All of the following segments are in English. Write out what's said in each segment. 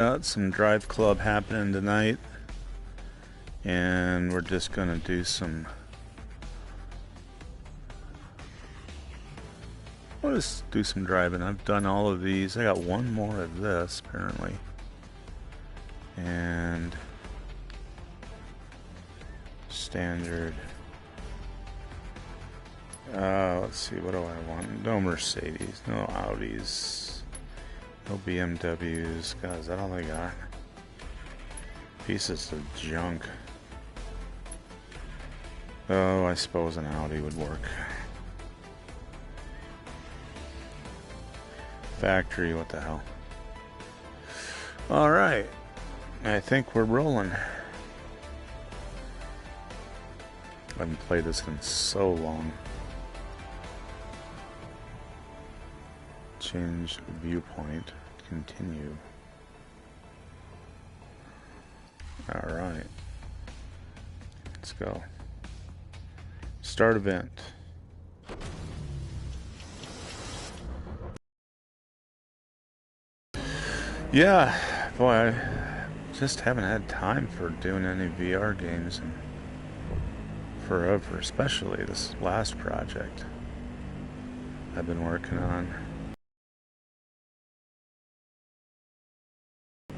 Got some drive club happening tonight, and we're just gonna do some. We'll just do some driving. I've done all of these. I got one more of this apparently, and standard. Let's see. What do I want? No Mercedes, no Audis, no BMWs. God, is that all they got? Pieces of junk. Oh, I suppose an Audi would work. Factory, what the hell? Alright, I think we're rolling. I haven't played this in so long. Change viewpoint, continue. Alright, let's go. Start event. Yeah, boy, I just haven't had time for doing any VR games in forever, especially this last project I've been working on.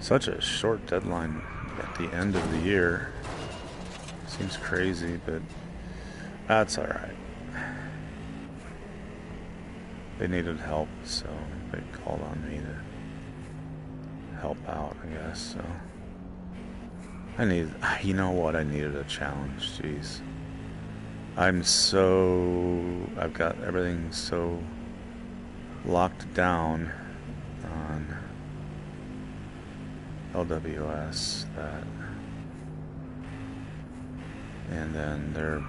Such a short deadline at the end of the year. Seems crazy, but that's alright. They needed help, so they called on me to help out, I guess. So you know what, I needed a challenge. Jeez, I've got everything so locked down on LWS that, and then they're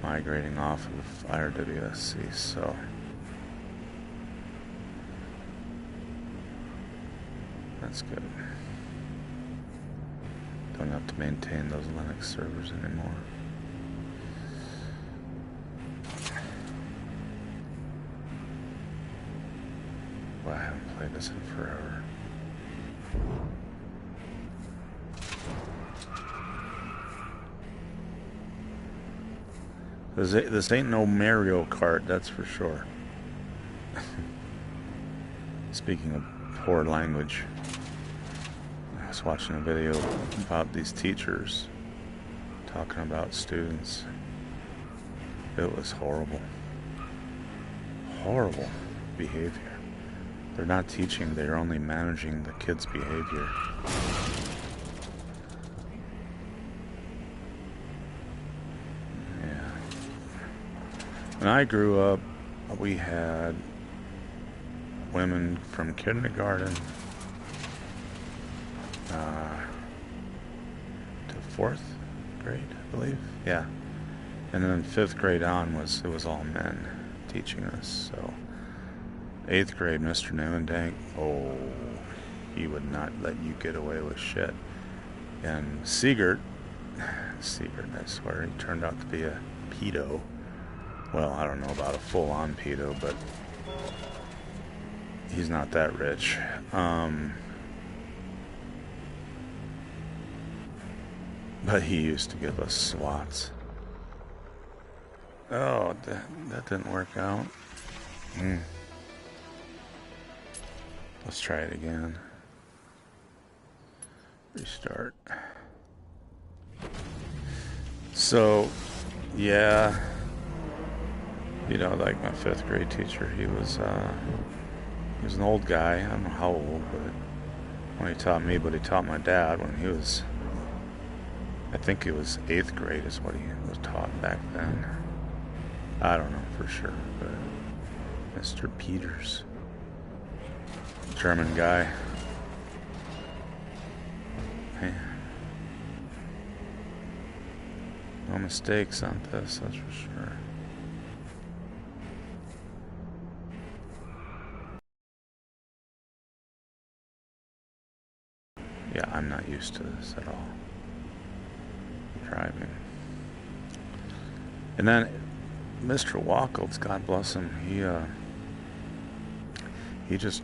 migrating off of IRWSC, so that's good. Don't have to maintain those Linux servers anymore. Well, I haven't played this in forever. This ain't no Mario Kart, that's for sure. Speaking of poor language, I was watching a video about these teachers talking about students. It was horrible. Horrible behavior. They're not teaching, they're only managing the kids' behavior. Yeah. When I grew up, we had women from kindergarten to 4th grade, I believe. Yeah. And then 5th grade on it was all men teaching us. So 8th grade, Mr. Newendijk, oh, he would not let you get away with shit. And Siegert, I swear, he turned out to be a pedo. Well, I don't know about a full-on pedo, but he's not that rich. But he used to give us swats. Oh, that didn't work out. Let's try it again. Restart. So, yeah, you know, like my 5th grade teacher, he was an old guy. I don't know how old, but when he taught me, but he taught my dad when he was, I think it was 8th grade is what he was taught back then. I don't know for sure, but Mr. Peters, German guy. Hey, no mistakes on this, that's for sure. Yeah, I'm not used to this at all. Driving. And then Mr. Wackles, God bless him, he just,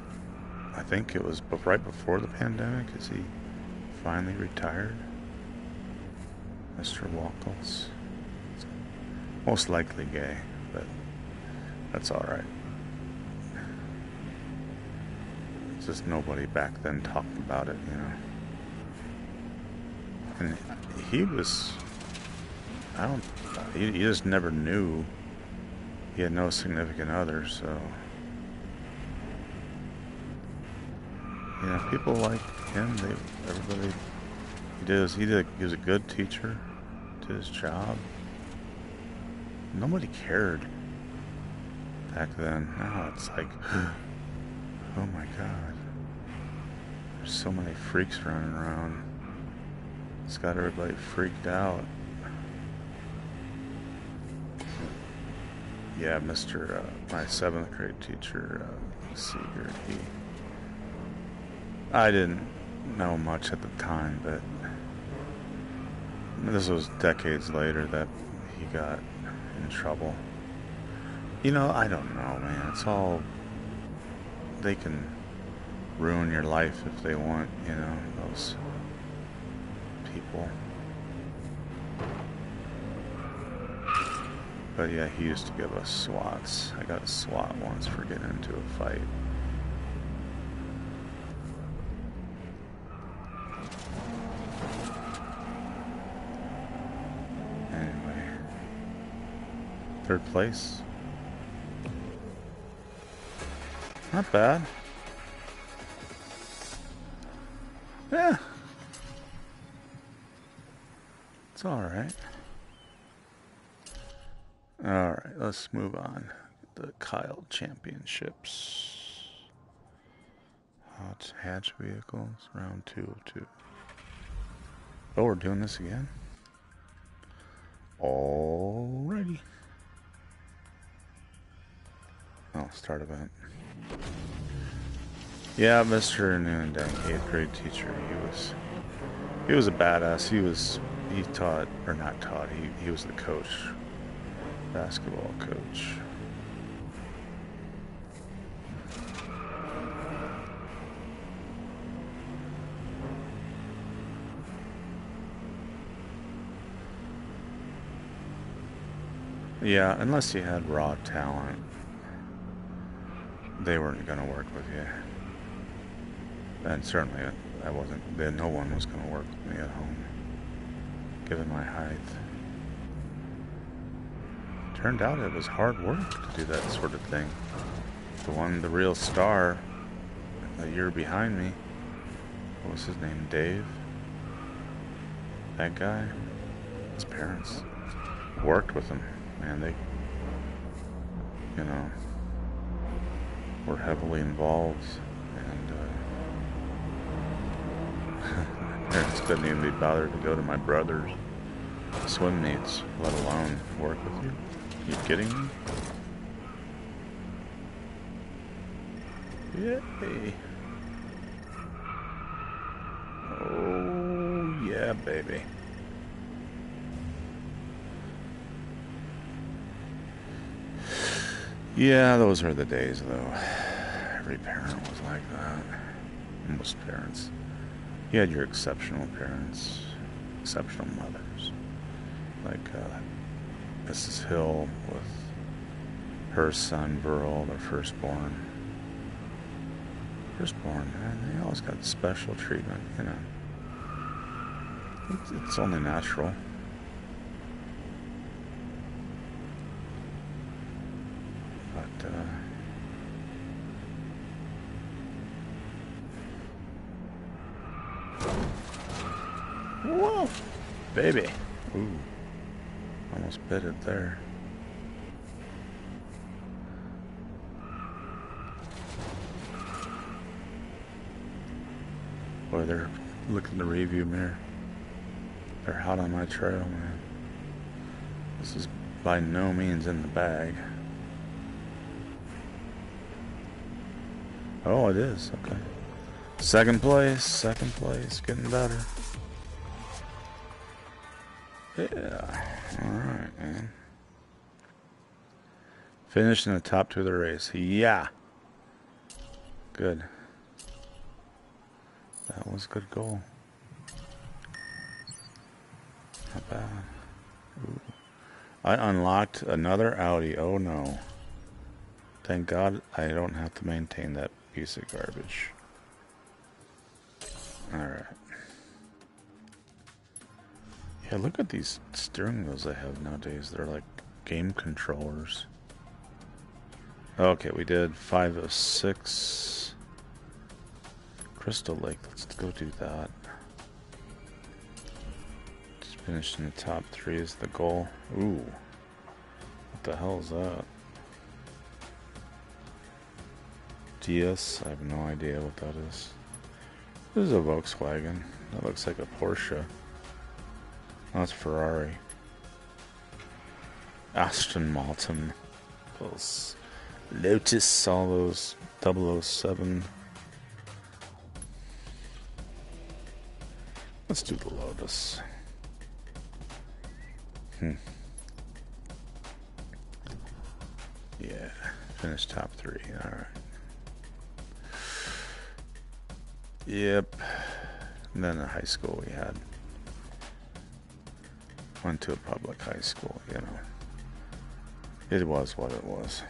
I think it was right before the pandemic, is he finally retired? Mr. Wackles. Most likely gay, but that's alright. It's just nobody back then talked about it, you know. And he was, he just never knew. He had no significant other, so, you know, people like him, everybody, he was a good teacher to his job. Nobody cared back then. Now it's like, oh my God, there's so many freaks running around. It's got everybody freaked out. Yeah, Mr. My 7th grade teacher, Seeger, I didn't know much at the time, but this was decades later that he got in trouble. You know, I don't know, man. It's all, they can ruin your life if they want, you know, those people. But yeah, he used to give us swats. I got a swat once for getting into a fight. Anyway, 3rd place. Not bad. Yeah. It's alright. Alright, let's move on. The Kyle Championships. Hot hatch vehicles, round 202. Oh, we're doing this again? Alrighty. Oh, start event. Yeah, Mr. Noonday, 8th grade teacher. He was a badass. He taught, or not taught, he was the coach. Basketball coach. Yeah, unless you had raw talent, they weren't going to work with you. And certainly no one was going to work with me at home, given my height. Turned out it was hard work to do that sort of thing. The real star, a year behind me, what was his name, Dave? That guy, his parents worked with him. Man, they, you know, were heavily involved, and my parents couldn't even be bothered to go to my brother's swim meets, let alone work with you. Are you kidding me? Yay. Oh, yeah, baby. Yeah, those are the days, though. Every parent was like that. Most parents. You had your exceptional parents, exceptional mothers. Like Mrs. Hill with her son, Burl, their firstborn. Firstborn, man, they always got special treatment, you know. It's only natural. But, whoa, baby. Ooh, almost bit it there. Boy, they're looking in the rearview mirror. They're hot on my trail, man. This is by no means in the bag. Oh, it is. Okay. Second place, getting better. Yeah. Alright, man. Finished in the top 2 of the race. Yeah. good. That was a good goal. Not bad. Ooh. I unlocked another Audi. Oh no. Thank God I don't have to maintain that piece of garbage. Alright. Yeah, look at these steering wheels I have nowadays. They're like game controllers. Okay, we did 506. Crystal Lake. Let's go do that. Just finished in the top 3 is the goal. Ooh. What the hell is that? DS? I have no idea what that is. This is a Volkswagen. That looks like a Porsche. Oh, that's Ferrari. Aston Martin. Those Lotus, all those 007. Let's do the Lotus. Yeah, finish top 3. Alright. Yep. And then in high school we had. Went to a public high school, you know. It was what it was.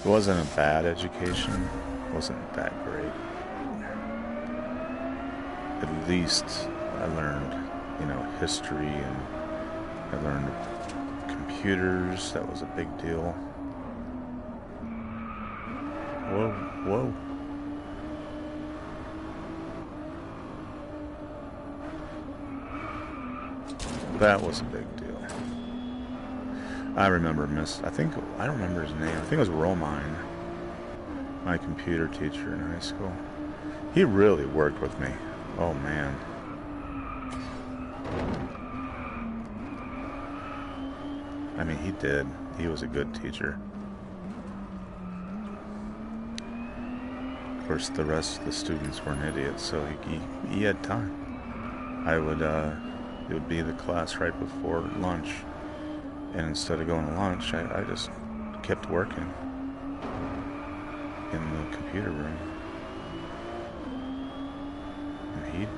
It wasn't a bad education. It wasn't that great. At least I learned, you know, history, and I learned computers. That was a big deal. Whoa, whoa. That was a big deal. I remember I don't remember his name. I think it was Romine, my computer teacher in high school. He really worked with me. Oh man. I mean, he did. He was a good teacher. Of course, the rest of the students weren't idiots, so he had time. It would be the class right before lunch, and instead of going to lunch, I just kept working in the computer room. And he'd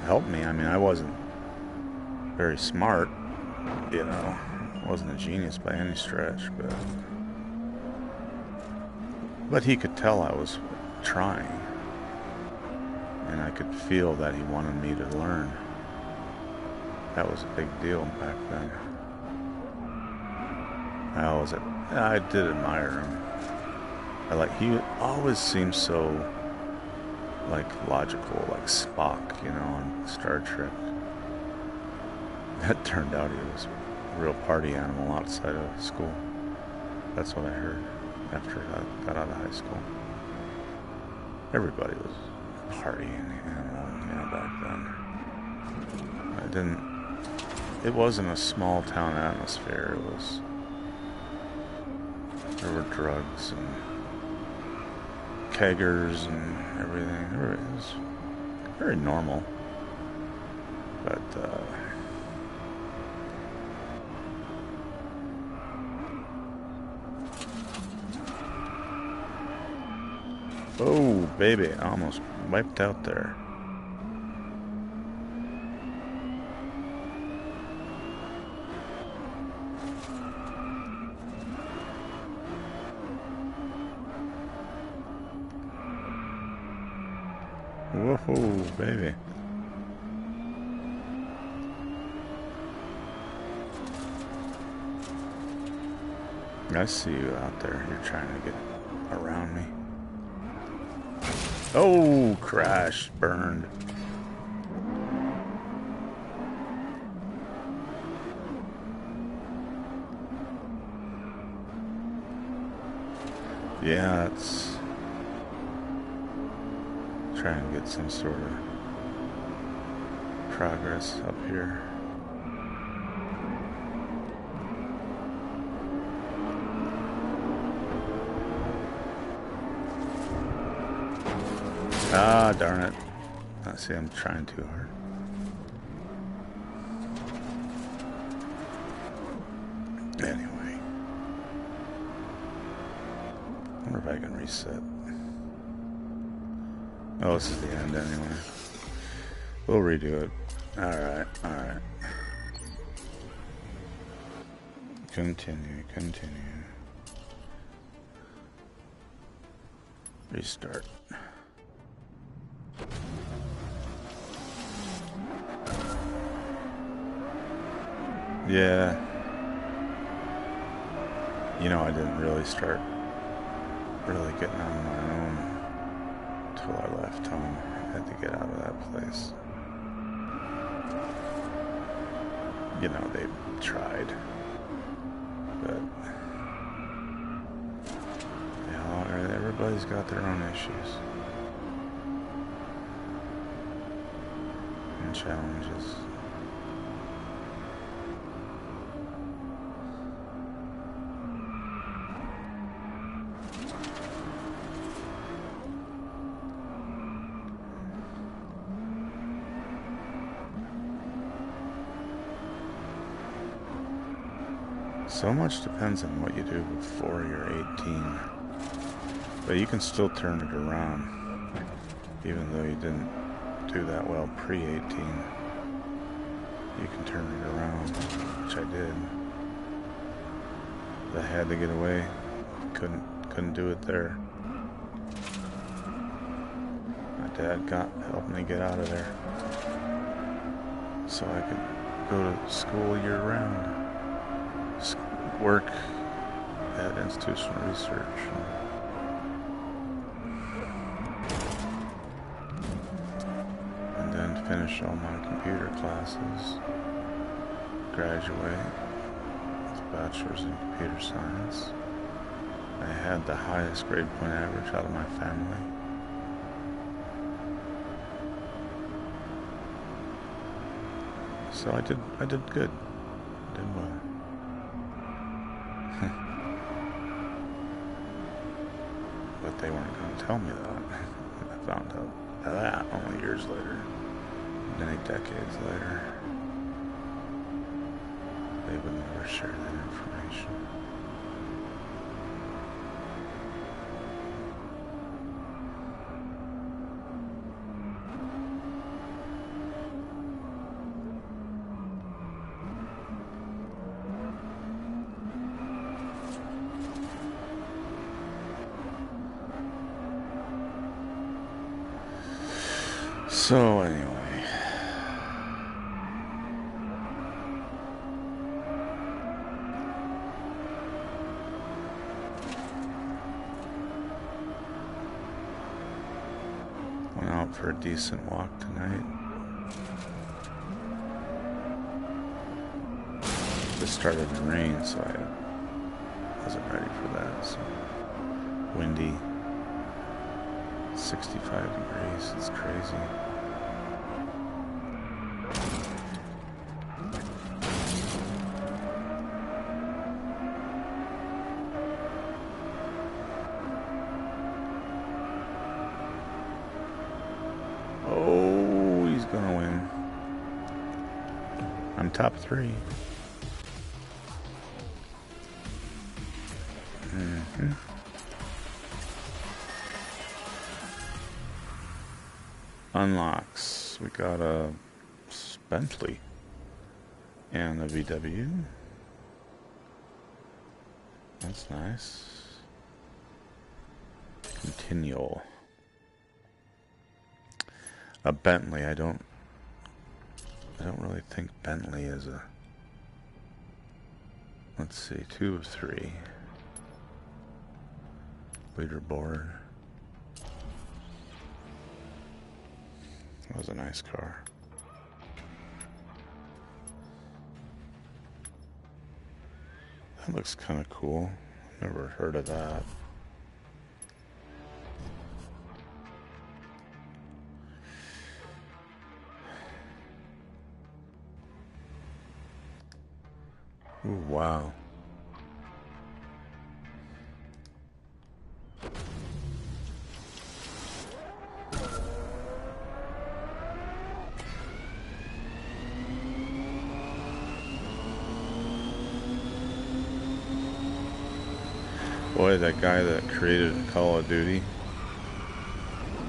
help me. I mean, I wasn't very smart, you know. I wasn't a genius by any stretch, but he could tell I was trying, and I could feel that he wanted me to learn. That was a big deal back then. I did admire him. He always seemed so, like, logical, like Spock, you know, on Star Trek. That turned out he was a real party animal outside of school. That's what I heard after I got out of high school. Everybody was a party animal, you know, back then. It wasn't a small town atmosphere. There were drugs and keggers and everything. It was very normal. But, oh, baby, I almost wiped out there. Whoa, baby. I see you out there. You're trying to get around me. Oh, crash, burned. Yeah, it's trying to get some sort of progress up here. Ah, darn it. I see, I'm trying too hard. Anyway. wonder if I can reset. Oh, this is the end anyway. We'll redo it. Alright, alright. Continue. Restart. Yeah. You know, I didn't really start really getting on my own until I left home. I had to get out of that place. You know, they tried. But, you know, everybody's got their own issues and challenges. So much depends on what you do before you're 18. But you can still turn it around, even though you didn't do that well pre-18. You can turn it around, which I did. But I had to get away. Couldn't do it there. My dad helped me get out of there, so I could go to school year round. Work at institutional research. And then finish all my computer classes. Graduate with a bachelor's in computer science. I had the highest grade point average out of my family. So I did good. Did well. But they weren't going to tell me that. I found out that only years later, many decades later. They would never share that information. So anyway, went out for a decent walk tonight. It started to rain, so I wasn't ready for that. So windy, 65 degrees, it's crazy. Oh, he's gonna win. I'm top 3. Unlocks. We got a Bentley and a VW. That's nice. Continual. A Bentley. I don't really think Bentley is a. Let's see, 2 of 3. Leaderboard. That was a nice car. That looks kind of cool. Never heard of that. Ooh, wow. way, that guy that created Call of Duty,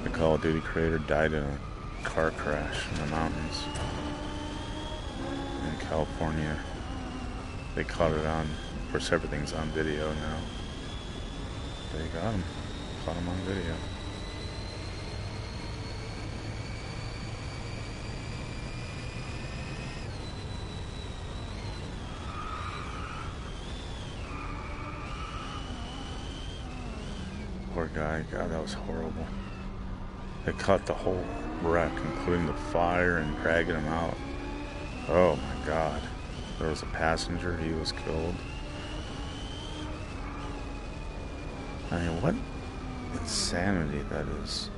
the Call of Duty creator, died in a car crash in the mountains in California. They caught it on, of course everything's on video now. They got him, caught him on video. Poor guy, God, that was horrible. They caught the whole wreck, including the fire and dragging him out. Oh my God. There was a passenger, he was killed. I mean, what insanity that is.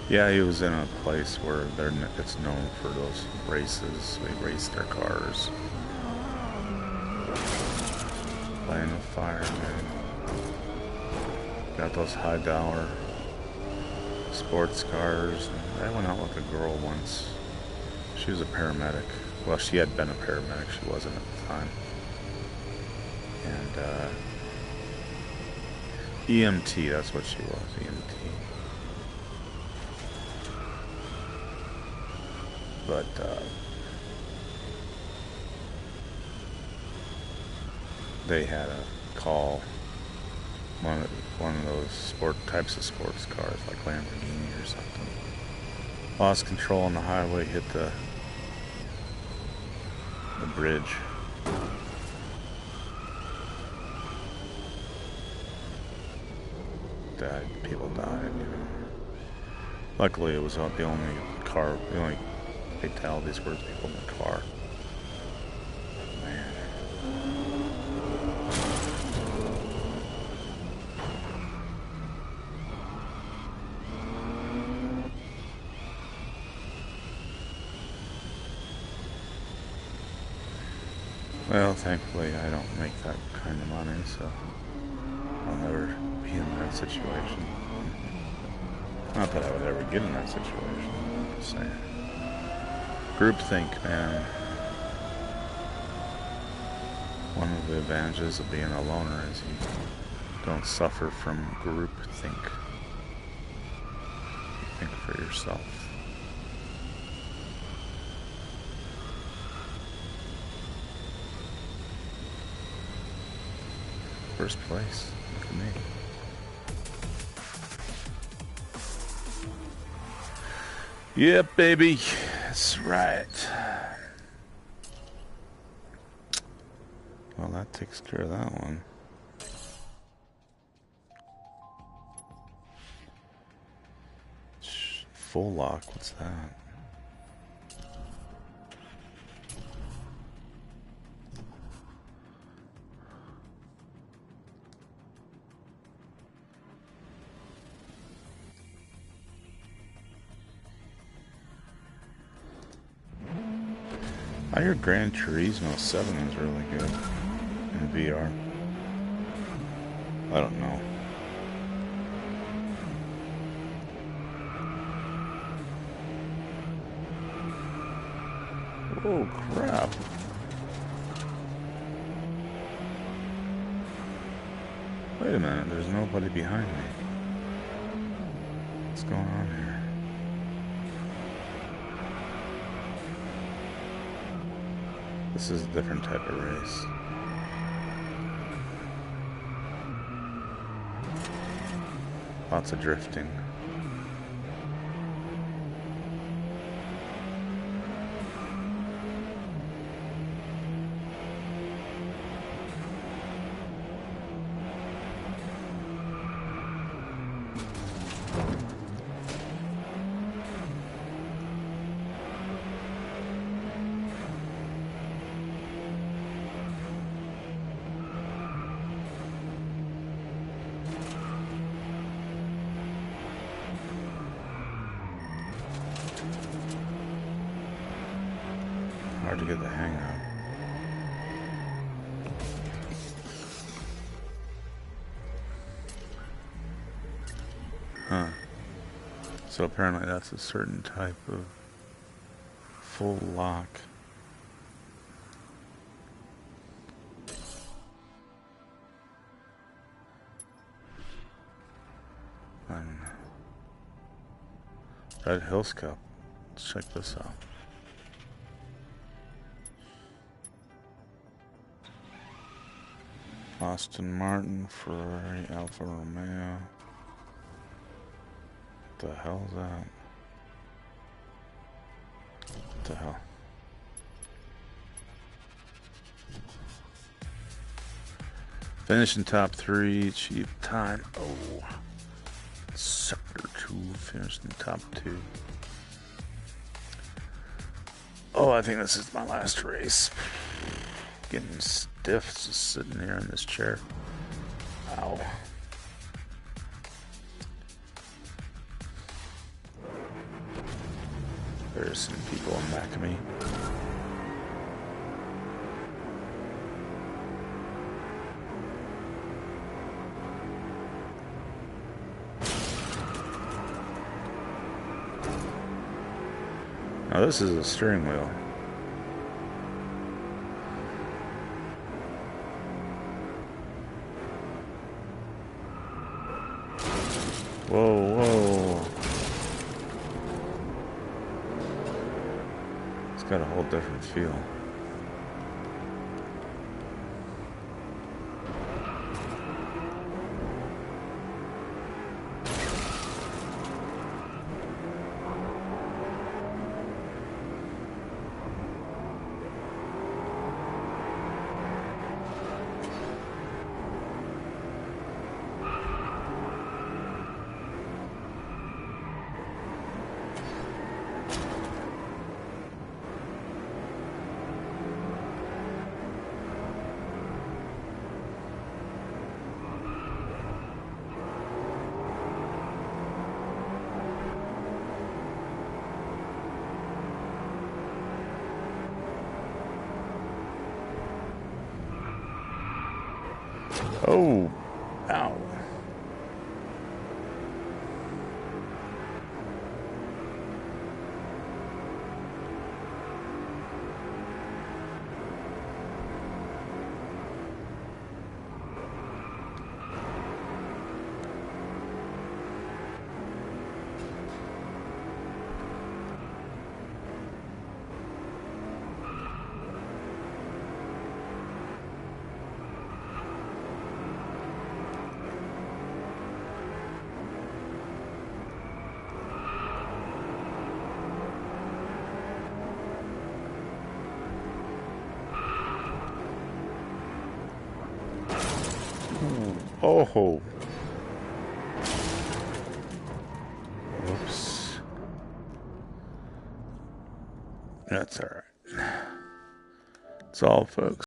Yeah, he was in a place where it's known for those races. They race their cars. Playing with fire, man. Got those high dollar sports cars. I went out with a girl once. She was a paramedic. Well, she had been a paramedic. She wasn't at the time. And EMT, that's what she was, EMT. But they had a call, one of those types of sports cars, like Lamborghini or something. Lost control on the highway, hit the bridge. People died, you know. Luckily, it was the only fatalities were people in the car. Man. Well, thankfully, I don't make that kind of money, so I'll never be in that situation. Not that I would ever get in that situation. I'm just saying. Groupthink, man. One of the advantages of being a loner is you don't suffer from groupthink. You think for yourself. First place. Look at me. Yep, baby. That's right. Well, that takes care of that one. Full lock, what's that? I hear Gran Turismo 7 is really good in VR. I don't know. Oh crap. Wait a minute, there's nobody behind me. What's going on here? This is a different type of race. Lots of drifting. Hard to get the hang of. Huh. So apparently that's a certain type of full lock. Red Hills Cup. Let's check this out. Aston Martin, Ferrari, Alfa Romeo. What the hell is that? What the hell? Finish in top 3, achieve time. Oh. Sector 2, finish in top 2. Oh, I think this is my last race. Getting stiff just sitting here in this chair. Ow. There's some people in back of me. Now this is a steering wheel. Whoa, whoa. It's got a whole different feel. Oh, ow. Oh. Whoops. That's all right. That's all, folks.